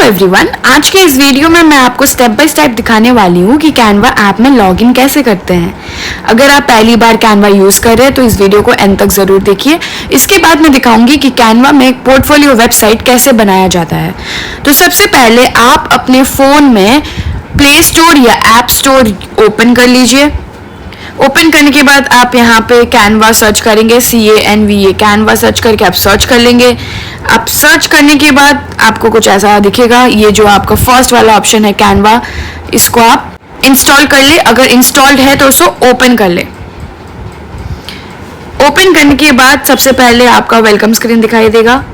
Everyone, आज के इस वीडियो में मैं आपको स्टेप बाय स्टेप दिखाने वाली हूँ कि कैनवा ऐप में लॉगिन कैसे करते हैं। अगर आप पहली बार कैनवा यूज़ कर रहे हैं तो इस वीडियो को एंड तक ज़रूर देखिए। इसके बाद मैं दिखाऊंगी कि कैनवा में एक पोर्टफोलियो वेबसाइट कैसे बनाया जाता है। तो सबसे पहले आप अपने फ़ोन में प्ले स्टोर या ऐप स्टोर ओपन कर लीजिए। ओपन करने के बाद आप यहाँ पे कैनवा सर्च करेंगे, CANVA कैनवा सर्च करके आप सर्च कर लेंगे। आप सर्च करने के बाद आपको कुछ ऐसा दिखेगा। ये जो आपका फर्स्ट वाला ऑप्शन है कैनवा, इसको आप इंस्टॉल कर ले। अगर इंस्टॉल्ड है तो उसको ओपन कर ले। ओपन करने के बाद सबसे पहले आपका वेलकम स्क्रीन दिखाई देगा।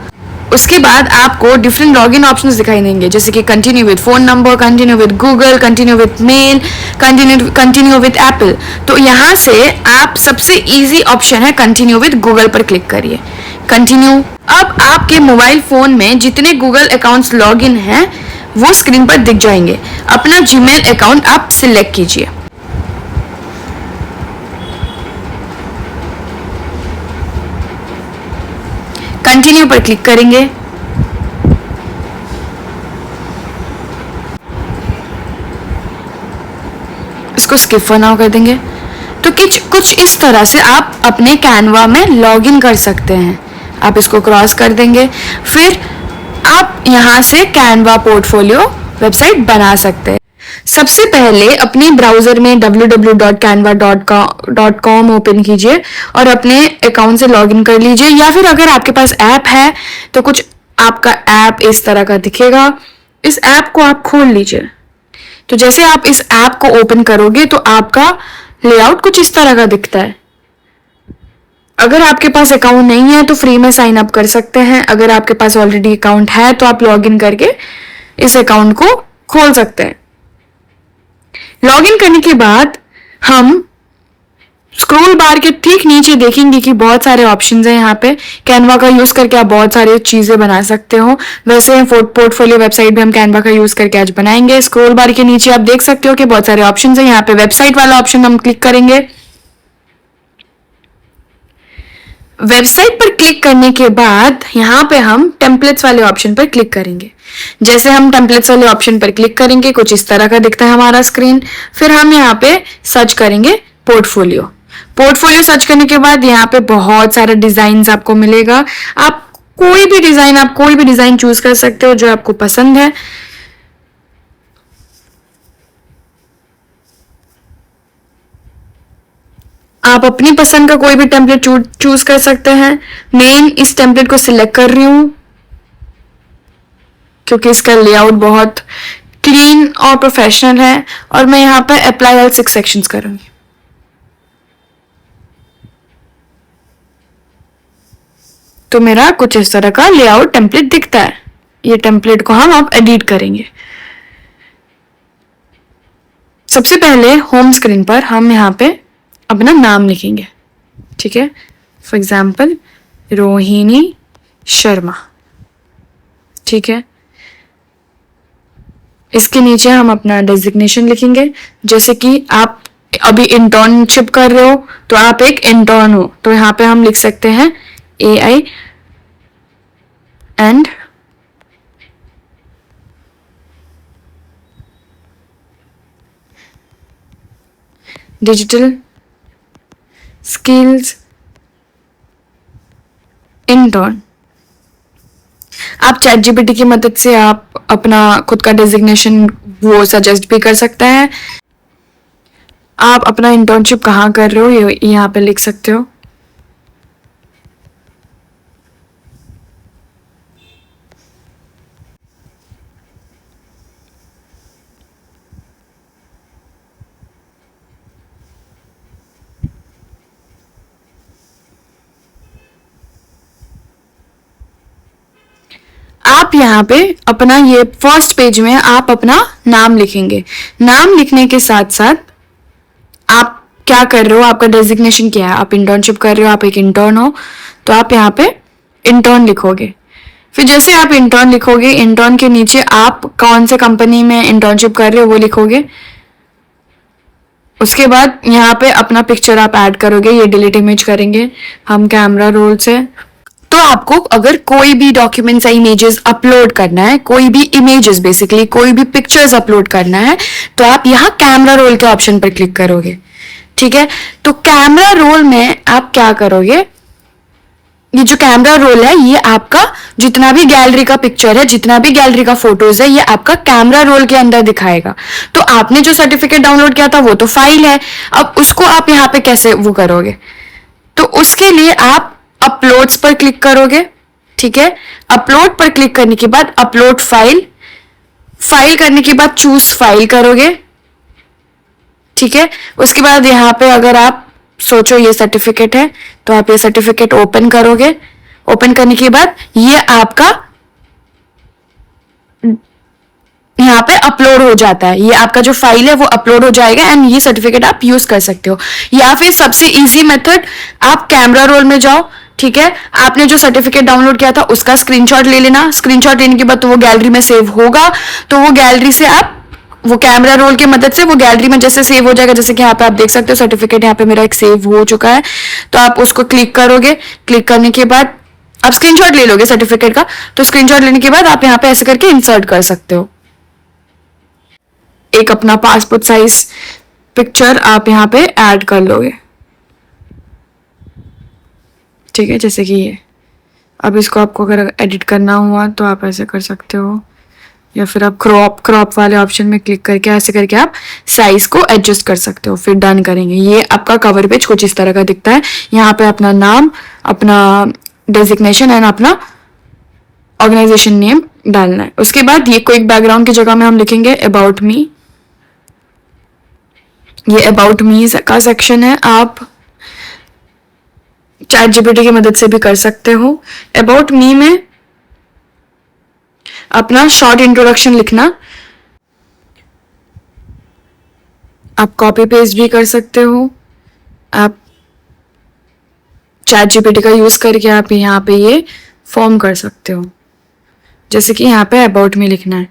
उसके बाद आपको डिफरेंट लॉगिन ऑप्शंस दिखाई देंगे, जैसे कि continue with phone number, continue with Google, continue with mail, continue with Apple. तो यहाँ से आप सबसे इजी ऑप्शन है कंटिन्यू विद गूगल पर क्लिक करिए। कंटिन्यू। अब आपके मोबाइल फोन में जितने गूगल अकाउंट्स लॉगिन हैं वो स्क्रीन पर दिख जाएंगे। अपना जीमेल अकाउंट आप सिलेक्ट कीजिए। कंटिन्यू पर क्लिक करेंगे। इसको स्किप फॉर नाउ कर देंगे। तो कुछ इस तरह से आप अपने कैनवा में लॉगिन कर सकते हैं। आप इसको क्रॉस कर देंगे, फिर आप यहां से कैनवा पोर्टफोलियो वेबसाइट बना सकते हैं। सबसे पहले अपने ब्राउजर में www.canva.com ओपन कीजिए और अपने अकाउंट से लॉगिन कर लीजिए, या फिर अगर आपके पास ऐप है तो कुछ आपका ऐप इस तरह का दिखेगा। इस ऐप को आप खोल लीजिए। तो जैसे आप इस ऐप को ओपन करोगे तो आपका लेआउट कुछ इस तरह का दिखता है। अगर आपके पास अकाउंट नहीं है तो फ्री में साइन अप कर सकते हैं। अगर आपके पास ऑलरेडी अकाउंट है तो आप लॉगिन करके इस अकाउंट को खोल सकते हैं। लॉगिन करने के बाद हम स्क्रॉल बार के ठीक नीचे देखेंगे कि बहुत सारे ऑप्शंस हैं। यहाँ पे कैनवा का यूज करके आप बहुत सारी चीजें बना सकते हो। वैसे पोर्टफोलियो वेबसाइट भी हम कैनवा का यूज करके आज बनाएंगे। स्क्रॉल बार के नीचे आप देख सकते हो कि बहुत सारे ऑप्शंस हैं। यहाँ पे वेबसाइट वाला ऑप्शन हम क्लिक करेंगे। वेबसाइट पर क्लिक करने के बाद यहाँ पे हम टेम्पलेट्स वाले ऑप्शन पर क्लिक करेंगे। जैसे हम टेम्पलेट्स वाले ऑप्शन पर क्लिक करेंगे कुछ इस तरह का दिखता है हमारा स्क्रीन। फिर हम यहाँ पे सर्च करेंगे पोर्टफोलियो। पोर्टफोलियो सर्च करने के बाद यहाँ पे बहुत सारे डिजाइन आपको मिलेगा। आप कोई भी डिजाइन चूज कर सकते हो जो आपको पसंद है। आप अपनी पसंद का कोई भी टेम्पलेट चूज कर सकते हैं। मैं इस टेम्पलेट को सिलेक्ट कर रही हूं क्योंकि इसका लेआउट बहुत क्लीन और प्रोफेशनल है, और मैं यहाँ पे अप्लाई ऑल 6 सेक्शंस करूंगी। तो मेरा कुछ इस तरह का लेआउट टेम्पलेट दिखता है। ये टेम्पलेट को हम अब एडिट करेंगे। सबसे पहले होम स्क्रीन पर हम यहाँ पे अपना नाम लिखेंगे। ठीक है, फॉर एग्जाम्पल रोहिणी शर्मा। ठीक है, इसके नीचे हम अपना डेजिग्नेशन लिखेंगे। जैसे कि आप अभी इंटर्नशिप कर रहे हो तो आप एक इंटर्न हो, तो यहाँ पे हम लिख सकते हैं AI and digital skills intern. आप ChatGPT की मदद से आप अपना खुद का डेजिग्नेशन वो सजेस्ट भी कर सकते हैं। आप अपना इंटर्नशिप कहाँ कर रहे हो ये यहाँ पे लिख सकते हो। आप यहाँ पे अपना ये फर्स्ट पेज में आप अपना नाम लिखेंगे। नाम लिखने के साथ साथ आप क्या कर रहे हो, आपका डेजिग्नेशन क्या है। आप इंटर्नशिप कर रहे हो, आप एक इंटर्न हो, तो आप यहाँ पे इंटर्न लिखोगे। फिर जैसे आप इंटर्न लिखोगे, इंटर्न के नीचे आप कौन से कंपनी में इंटर्नशिप कर रहे हो वो लिखोगे। उसके बाद यहाँ पे अपना पिक्चर आप ऐड करोगे। ये डिलीट इमेज करेंगे हम कैमरा रोल से। तो आपको अगर कोई भी डॉक्यूमेंट्स या इमेजेस अपलोड करना है, कोई भी इमेजेस बेसिकली कोई भी पिक्चर्स अपलोड करना है, तो आप यहाँ कैमरा रोल के ऑप्शन पर क्लिक करोगे। ठीक है, तो कैमरा रोल में आप क्या करोगे, ये जो कैमरा रोल है ये आपका जितना भी गैलरी का पिक्चर है, जितना भी गैलरी का फोटोज है, ये आपका कैमरा रोल के अंदर दिखाएगा। तो आपने जो सर्टिफिकेट डाउनलोड किया था वो तो फाइल है, अब उसको आप यहाँ पे कैसे वो करोगे, तो उसके लिए आप अपलोड्स पर क्लिक करोगे। ठीक है, अपलोड पर क्लिक करने के बाद अपलोड फाइल, फाइल करने के बाद चूज फाइल करोगे। ठीक है, उसके बाद यहाँ पे अगर आप सोचो ये सर्टिफिकेट है तो आप ये सर्टिफिकेट ओपन करोगे। ओपन करने के बाद ये आपका यहाँ पे अपलोड हो जाता है, ये आपका जो फाइल है वो अपलोड हो जाएगा एंड ये सर्टिफिकेट आप यूज कर सकते हो। या फिर सबसे इजी मेथड, आप कैमरा रोल में जाओ। ठीक है, आपने जो सर्टिफिकेट डाउनलोड किया था उसका स्क्रीनशॉट ले लेना। स्क्रीनशॉट लेने के बाद तो वो गैलरी में सेव होगा, तो वो गैलरी से आप वो कैमरा रोल की मदद से वो गैलरी में जैसे सेव हो जाएगा, जैसे कि यहाँ पे आप देख सकते हो सर्टिफिकेट यहाँ पे मेरा एक सेव हो चुका है। तो आप उसको क्लिक करोगे, क्लिक करने के बाद आप स्क्रीनशॉट ले लोगे सर्टिफिकेट का, तो स्क्रीनशॉट लेने के बाद आप यहाँ पे ऐसे करके इंसर्ट कर सकते हो एक अपना पासपोर्ट साइज पिक्चर आप यहाँ पे ऐड कर लोगे। ठीक है, जैसे कि ये, अब इसको आपको अगर एडिट करना हुआ तो आप ऐसे कर सकते हो, या फिर आप क्रॉप वाले ऑप्शन में क्लिक करके ऐसे करके आप साइज को एडजस्ट कर सकते हो। फिर डन करेंगे, ये आपका कवर पेज कुछ इस तरह का दिखता है। यहाँ पे अपना नाम, अपना डेजिग्नेशन एंड अपना ऑर्गेनाइजेशन नेम डालना है। उसके बाद ये क्विक बैकग्राउंड की जगह में हम लिखेंगे अबाउट मी। ये अबाउट मी का सेक्शन है, आप चैट जीपीटी की मदद से भी कर सकते हो। अबाउट मी में अपना शॉर्ट इंट्रोडक्शन लिखना, आप कॉपी पेस्ट भी कर सकते हो। आप चैट जीपीटी का यूज करके आप यहाँ पे ये फॉर्म कर सकते हो, जैसे कि यहाँ पे अबाउट मी लिखना है।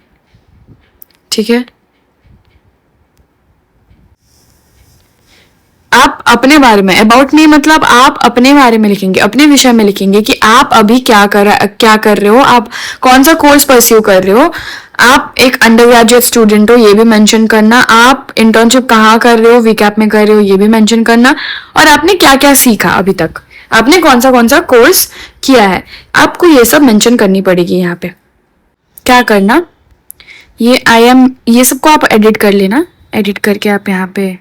ठीक है, आप अपने बारे में, अबाउट मी मतलब आप अपने बारे में लिखेंगे, अपने विषय में लिखेंगे कि आप अभी क्या कर रहे हो, आप कौन सा कोर्स परस्यू कर रहे हो, आप एक अंडर ग्रेजुएट स्टूडेंट हो ये भी मेंशन करना, आप इंटर्नशिप कहाँ कर रहे हो, वीकैप में कर रहे हो ये भी मेंशन करना, और आपने क्या क्या सीखा अभी तक, आपने कौन सा कोर्स किया है, आपको ये सब मेंशन करनी पड़ेगी। यहाँ पे क्या करना, ये ये सबको आप एडिट कर लेना। एडिट करके आप यहाँ पे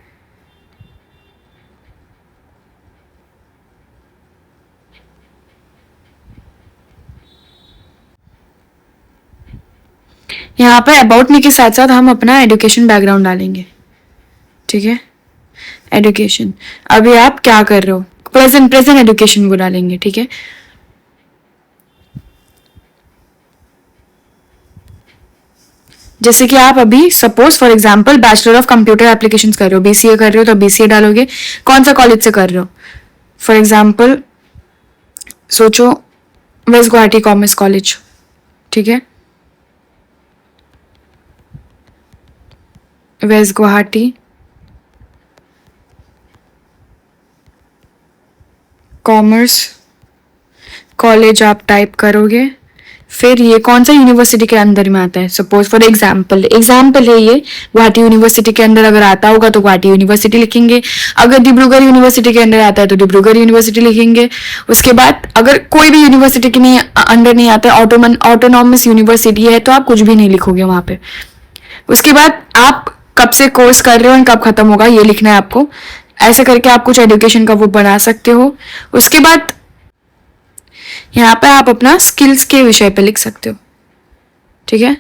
यहाँ पे अबाउट मी के साथ साथ हम अपना एजुकेशन बैकग्राउंड डालेंगे। ठीक है, एजुकेशन, अभी आप क्या कर रहे हो, प्रेजेंट एजुकेशन वो डालेंगे। ठीक है, जैसे कि आप अभी suppose for example bachelor of computer applications कर रहे हो, बीसीए कर रहे हो तो बीसीए डालोगे, कौन सा कॉलेज से कर रहे हो, फॉर एग्जांपल सोचो वेस्ट गुवाहाटी कॉमर्स कॉलेज। ठीक है, वेस्ट गुवाहाटी कॉमर्स कॉलेज आप टाइप करोगे, फिर ये कौन सा यूनिवर्सिटी के अंदर में आता है, सपोज फॉर एग्जाम्पल है ये गुवाहाटी यूनिवर्सिटी के अंदर अगर आता होगा तो गुवाहाटी यूनिवर्सिटी लिखेंगे, अगर डिब्रूगढ़ यूनिवर्सिटी के अंदर आता है तो डिब्रूगढ़ यूनिवर्सिटी लिखेंगे। उसके बाद अगर कोई भी यूनिवर्सिटी के नहीं अंडर नहीं आता है, ऑटोनॉमस यूनिवर्सिटी है, तो आप कुछ भी नहीं लिखोगे वहां पे। उसके बाद आप कब से कोर्स कर रहे हो और कब खत्म होगा ये लिखना है आपको। ऐसे करके आप कुछ एजुकेशन का वो बना सकते हो। उसके बाद यहाँ पे आप अपना स्किल्स के विषय पे लिख सकते हो। ठीक है,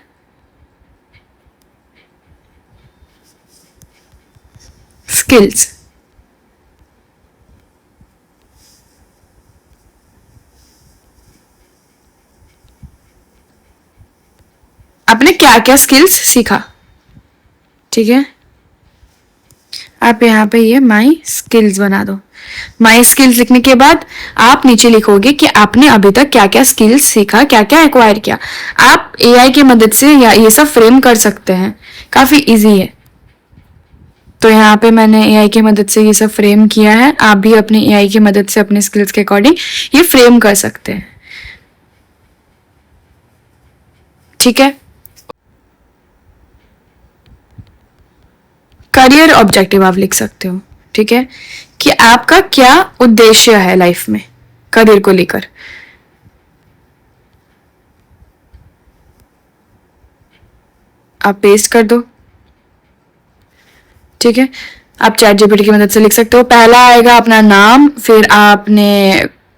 स्किल्स, आपने क्या क्या स्किल्स सीखा। ठीक है, आप यहाँ पे ये माई स्किल्स बना दो। माई स्किल्स लिखने के बाद आप नीचे लिखोगे कि आपने अभी तक क्या क्या स्किल्स सीखा, क्या क्या एक्वायर किया। आप एआई की मदद से या ये सब फ्रेम कर सकते हैं, काफी इजी है। तो यहाँ पे मैंने एआई की मदद से ये सब फ्रेम किया है, आप भी अपने एआई की मदद से अपने स्किल्स के अकॉर्डिंग ये फ्रेम कर सकते हैं। ठीक है। करियर ऑब्जेक्टिव आप लिख सकते हो, ठीक है, कि आपका क्या उद्देश्य है लाइफ में करियर को लेकर। आप पेस्ट कर दो, ठीक है। आप चैट जीपीटी की मदद से लिख सकते हो। पहला आएगा अपना नाम, फिर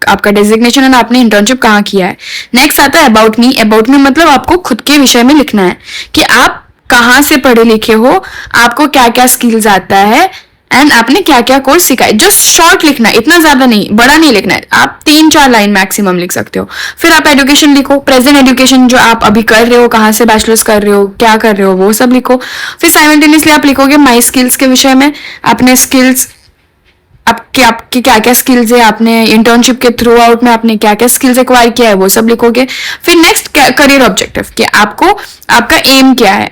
आपका डेजिग्नेशन और आपने इंटर्नशिप कहाँ किया है। नेक्स्ट आता है अबाउट मी। अबाउट मी मतलब आपको खुद के विषय में लिखना है कि आप कहाँ से पढ़े लिखे हो, आपको क्या क्या स्किल्स आता है एंड आपने क्या क्या कोर्स सीखा है। जस्ट शॉर्ट लिखना है, इतना ज्यादा नहीं, बड़ा नहीं लिखना है। आप 3-4 लाइन मैक्सिमम लिख सकते हो। फिर आप एजुकेशन लिखो, प्रेजेंट एजुकेशन जो आप अभी कर रहे हो, कहाँ से बैचलर्स कर रहे हो, क्या कर रहे हो, वो सब लिखो। फिर साइमल्टेनियसली आप लिखोगे माई स्किल्स के विषय में, अपने स्किल्स, आपकी क्या क्या स्किल्स है, आपने इंटर्नशिप के थ्रू आउट में आपने क्या क्या स्किल्स एक्वायर किया है, वो सब लिखोगे। फिर नेक्स्ट करियर ऑब्जेक्टिव, कि आपका एम क्या है,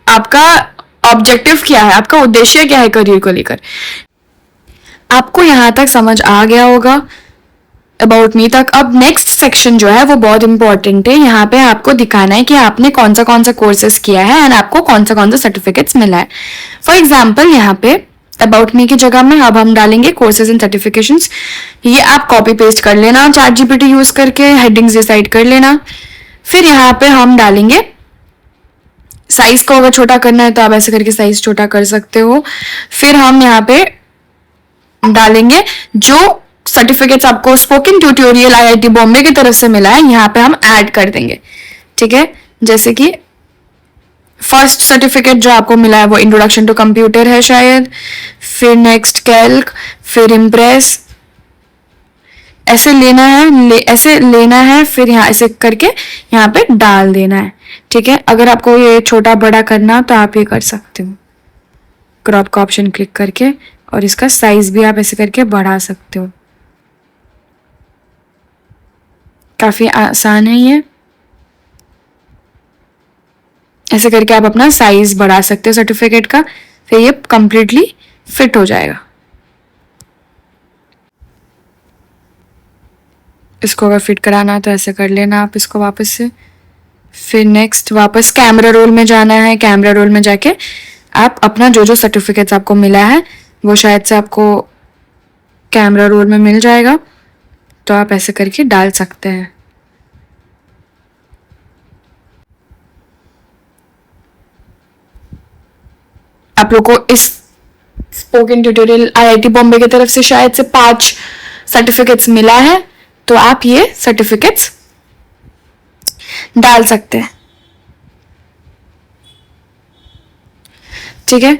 आपका ऑब्जेक्टिव क्या है, आपका उद्देश्य क्या है करियर को लेकर। आपको यहां तक समझ आ गया होगा अबाउट मी तक। अब नेक्स्ट सेक्शन जो है वो बहुत इंपॉर्टेंट है। यहाँ पे आपको दिखाना है कि आपने कौन सा कोर्सेज किया है एंड आपको कौन सा सर्टिफिकेट्स मिला है। फॉर एग्जाम्पल यहाँ पे अबाउट मी की जगह में अब हम डालेंगे कोर्सेज एंड सर्टिफिकेशंस। ये आप कॉपी पेस्ट कर लेना चैट जीपीटी यूज करके, हेडिंग्स डिसाइड कर लेना। फिर यहाँ पे हम डालेंगे साइज को, अगर छोटा करना है तो आप ऐसे करके साइज छोटा कर सकते हो। फिर हम यहाँ पे डालेंगे जो सर्टिफिकेट्स आपको स्पोकन ट्यूटोरियल आईआईटी बॉम्बे की तरफ से मिला है, यहाँ पे हम ऐड कर देंगे, ठीक है। जैसे कि फर्स्ट सर्टिफिकेट जो आपको मिला है वो इंट्रोडक्शन टू कंप्यूटर है शायद, फिर नेक्स्ट कैल्क, फिर इम्प्रेस, ऐसे लेना है, ऐसे लेना है, फिर यहाँ ऐसे करके यहाँ पे डाल देना है, ठीक है। अगर आपको ये छोटा बड़ा करना तो आप ये कर सकते हो, क्रॉप का ऑप्शन क्लिक करके, और इसका साइज भी आप ऐसे करके बढ़ा सकते हो। काफी आसान है ये, ऐसे करके आप अपना साइज बढ़ा सकते हो सर्टिफिकेट का, फिर ये कंप्लीटली फिट हो जाएगा। इसको अगर फिट कराना है तो ऐसे कर लेना आप इसको वापस से। फिर नेक्स्ट वापस कैमरा रोल में जाना है। कैमरा रोल में जाके आप अपना जो सर्टिफिकेट्स आपको मिला है वो शायद से आपको कैमरा रोल में मिल जाएगा, तो आप ऐसे करके डाल सकते हैं। आप लोग को इस स्पोकन ट्यूटोरियल आईआईटी बॉम्बे की तरफ से शायद से 5 सर्टिफिकेट्स मिला है, तो आप ये सर्टिफिकेट्स डाल सकते हैं, ठीक है।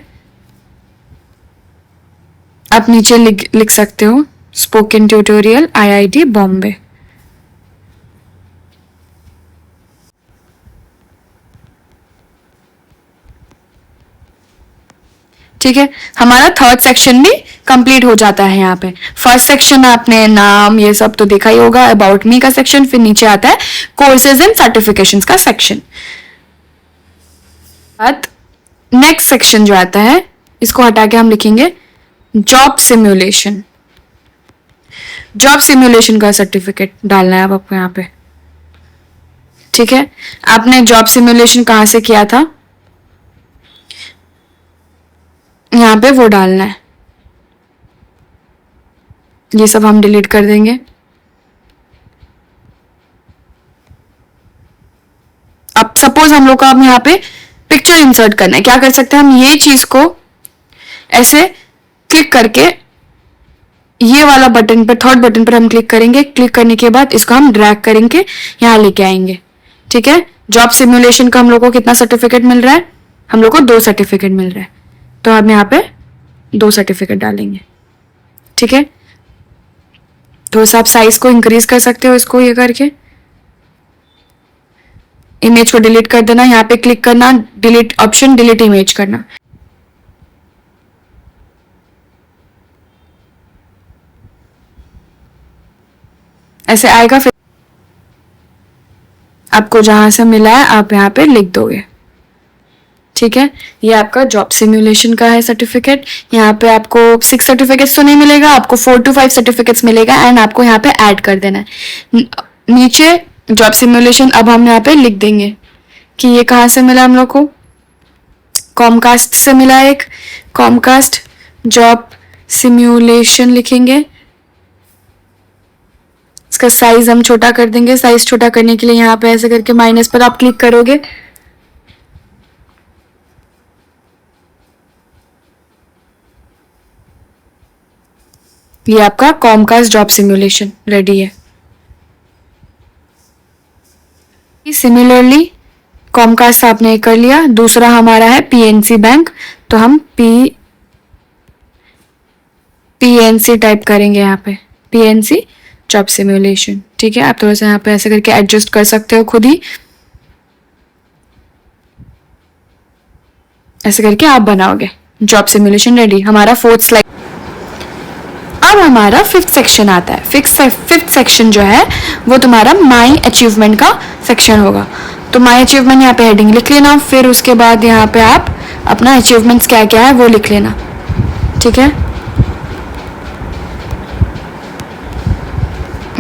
आप नीचे लिख सकते हो स्पोकन ट्यूटोरियल आईआईटी बॉम्बे, ठीक है। हमारा थर्ड सेक्शन भी कंप्लीट हो जाता है। यहाँ पे फर्स्ट सेक्शन आपने नाम ये सब तो देखा ही होगा, अबाउट मी का सेक्शन, फिर नीचे आता है कोर्सेज एंड सर्टिफिकेशंस का सेक्शन। नेक्स्ट सेक्शन जो आता है इसको हटा के हम लिखेंगे जॉब सिमुलेशन। जॉब सिमुलेशन का सर्टिफिकेट डालना है अब आपको यहाँ पे, ठीक है। आपने जॉब सिमुलेशन कहाँ से किया था, यहाँ पे वो डालना है। ये सब हम डिलीट कर देंगे। अब सपोज हम लोग को अब यहाँ पे पिक्चर इंसर्ट करना है, क्या कर सकते हैं हम, ये चीज को ऐसे क्लिक करके ये वाला बटन पर, थर्ड बटन पर हम क्लिक करेंगे। क्लिक करने के बाद इसको हम ड्रैग करेंगे, यहाँ लेके आएंगे, ठीक है। जॉब सिमुलेशन का हम लोग को कितना सर्टिफिकेट मिल रहा है, हम लोग को 2 सर्टिफिकेट मिल रहा है, तो हम यहाँ पे 2 सर्टिफिकेट डालेंगे, ठीक है। थोड़ा सा आप साइज को इंक्रीज कर सकते हो इसको ये करके। इमेज को डिलीट कर देना, यहाँ पे क्लिक करना, डिलीट ऑप्शन, डिलीट इमेज करना। ऐसे आएगा। फिर आपको जहां से मिला है आप यहाँ पे लिख दोगे, ठीक है। ये आपका जॉब सिमुलेशन का है सर्टिफिकेट। यहाँ पे आपको 6 सर्टिफिकेट्स तो नहीं मिलेगा, आपको 4 to 5 सर्टिफिकेट्स मिलेगा एंड आपको यहाँ पे ऐड कर देना है नीचे जॉब सिमुलेशन। अब हम यहाँ पे लिख देंगे कि ये कहाँ से मिला हम लोग को, कॉमकास्ट से मिला। एक कॉमकास्ट जॉब सिम्युलेशन लिखेंगे, इसका साइज हम छोटा कर देंगे। साइज छोटा करने के लिए यहाँ पे ऐसे करके माइनस पर आप क्लिक करोगे, ये आपका कॉमकास्ट जॉब सिम्युलेशन रेडी है। सिमिलरली कॉमकास्ट आपने कर लिया। दूसरा हमारा है पीएनसी बैंक, तो हम पीएनसी टाइप करेंगे यहाँ पे, पीएनसी जॉब सिम्युलेशन। ठीक है, आप थोड़ा सा यहाँ पे ऐसे करके एडजस्ट कर सकते हो खुद ही, ऐसे करके आप बनाओगे जॉब सिम्युलेशन रेडी। हमारा फोर्थ स्लाइड। अब हमारा फिफ्थ सेक्शन आता है। फिफ्थ सेक्शन जो है वो तुम्हारा माई अचीवमेंट का सेक्शन होगा। तो माई अचीवमेंट यहाँ पे हेडिंग लिख लेना, फिर उसके बाद यहाँ पे आप अपना अचीवमेंट्स क्या क्या है वो लिख लेना। ठीक है,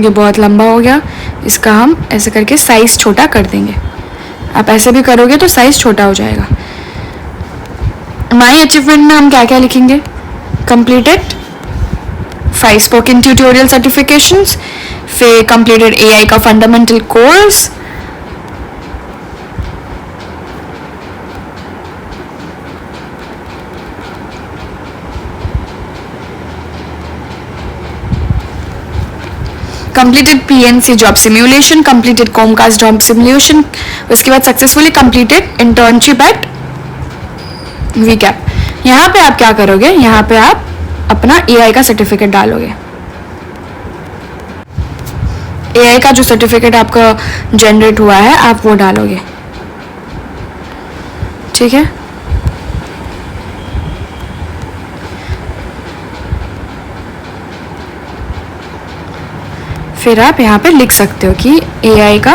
ये बहुत लंबा हो गया, इसका हम ऐसे करके साइज छोटा कर देंगे। आप ऐसे भी करोगे तो साइज छोटा हो जाएगा। माई अचीवमेंट में हम क्या क्या लिखेंगे, कंप्लीटेड 5 स्पोकन ट्यूटोरियल सर्टिफिकेशंस, फिर कंप्लीटेड एआई का fundamental course, completed PNC job simulation, completed Comcast job simulation, उसके बाद successfully completed internship at VCAP। यहाँ पे आप क्या करोगे, यहाँ पे आप अपना AI का सर्टिफिकेट डालोगे। AI का जो सर्टिफिकेट आपका जनरेट हुआ है आप वो डालोगे। ठीक है, फिर आप यहाँ पे लिख सकते हो कि AI का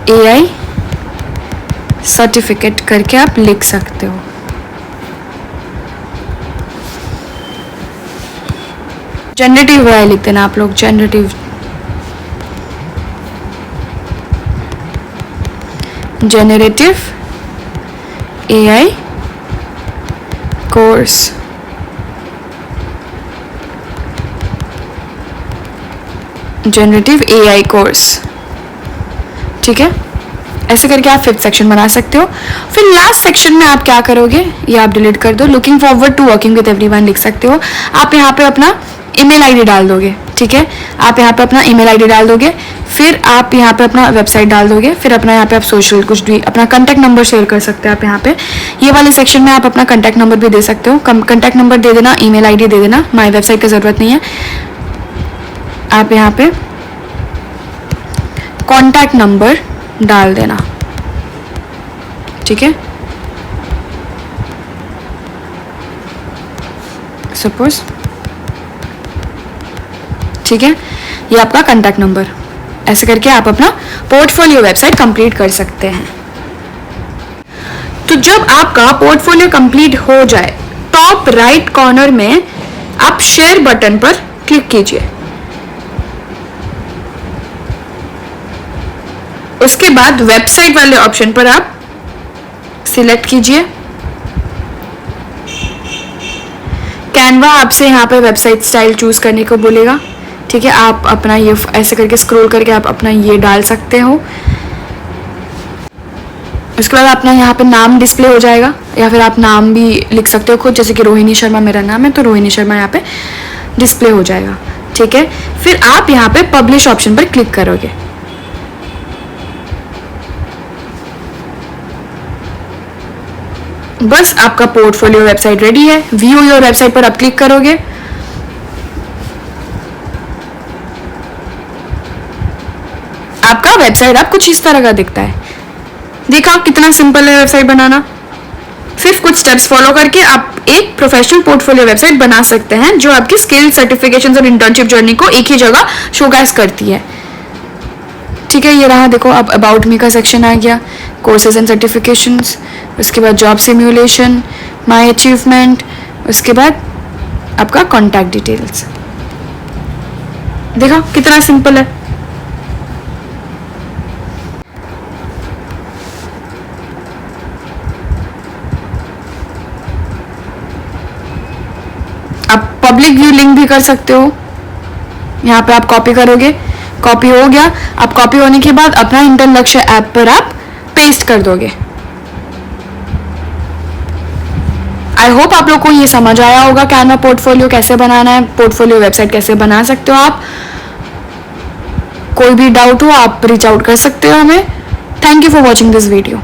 AI सर्टिफिकेट करके आप लिख सकते हो। जनरेटिव AI लिख देना आप लोग, generative AI course. Generative AI course. ठीक है, ऐसे करके आप फिफ्थ सेक्शन बना सकते हो। फिर लास्ट सेक्शन में आप क्या करोगे, ये आप डिलीट कर दो। Looking forward to working with everyone लिख सकते हो। आप यहाँ पे अपना ईमेल आईडी डाल दोगे। ठीक है, आप यहाँ पे अपना ईमेल आईडी डाल दोगे, फिर आप यहाँ पे अपना वेबसाइट डाल दोगे, फिर अपना यहाँ पे आप सोशल कुछ भी अपना कॉन्टैक्ट नंबर शेयर कर सकते हो। आप यहाँ पे ये वाले सेक्शन में आप अपना कॉन्टैक्ट नंबर भी दे सकते हो। कॉन्टैक्ट नंबर दे देना, ईमेल आईडी दे देना, माई वेबसाइट की ज़रूरत नहीं है। आप यहाँ पे कॉन्टैक्ट नंबर डाल देना। ठीक है, सपोज, ठीक है, ये आपका कॉन्टैक्ट नंबर। ऐसे करके आप अपना पोर्टफोलियो वेबसाइट कंप्लीट कर सकते हैं। तो जब आपका पोर्टफोलियो कंप्लीट हो जाए, टॉप राइट कॉर्नर में आप शेयर बटन पर क्लिक कीजिए। उसके बाद वेबसाइट वाले ऑप्शन पर आप सिलेक्ट कीजिए। कैनवा आपसे यहाँ पे वेबसाइट स्टाइल चूज करने को बोलेगा। ठीक है, आप अपना ये ऐसे करके स्क्रॉल करके आप अपना ये डाल सकते हो। उसके बाद अपना यहाँ पे नाम डिस्प्ले हो जाएगा, या फिर आप नाम भी लिख सकते हो खुद, जैसे कि रोहिणी शर्मा मेरा नाम है, तो रोहिणी शर्मा यहाँ पे डिस्प्ले हो जाएगा। ठीक है, फिर आप यहाँ पे पब्लिश ऑप्शन पर क्लिक करोगे। बस आपका पोर्टफोलियो वेबसाइट रेडी है। व्यू योर वेबसाइट पर आप क्लिक करोगे। आपका वेबसाइट आप कुछ इस तरह का दिखता है। देखा कितना सिंपल है वेबसाइट बनाना। सिर्फ कुछ स्टेप्स फॉलो करके आप एक प्रोफेशनल पोर्टफोलियो वेबसाइट बना सकते हैं जो आपकी स्किल, सर्टिफिकेशंस और इंटर्नशिप जर्नी को एक ही जगह शोकेस करती है। ठीक है, ये रहा, देखो अब अबाउट मी का सेक्शन आ गया, कोर्सेज एंड सर्टिफिकेशंस, उसके बाद जॉब सिम्युलेशन, माय अचीवमेंट, उसके बाद आपका कॉन्टैक्ट डिटेल्स। देखो कितना सिंपल है। आप पब्लिक व्यू लिंक भी कर सकते हो। यहाँ पे आप कॉपी करोगे, कॉपी हो गया। अब कॉपी होने के बाद अपना इंटर लक्ष्य ऐप पर आप पेस्ट कर दोगे। आई होप आप लोग को ये समझ आया होगा कैनवा पोर्टफोलियो कैसे बनाना है, पोर्टफोलियो वेबसाइट कैसे बना सकते हो आप। कोई भी डाउट हो आप रीच आउट कर सकते हो हमें। Thank you for watching this video.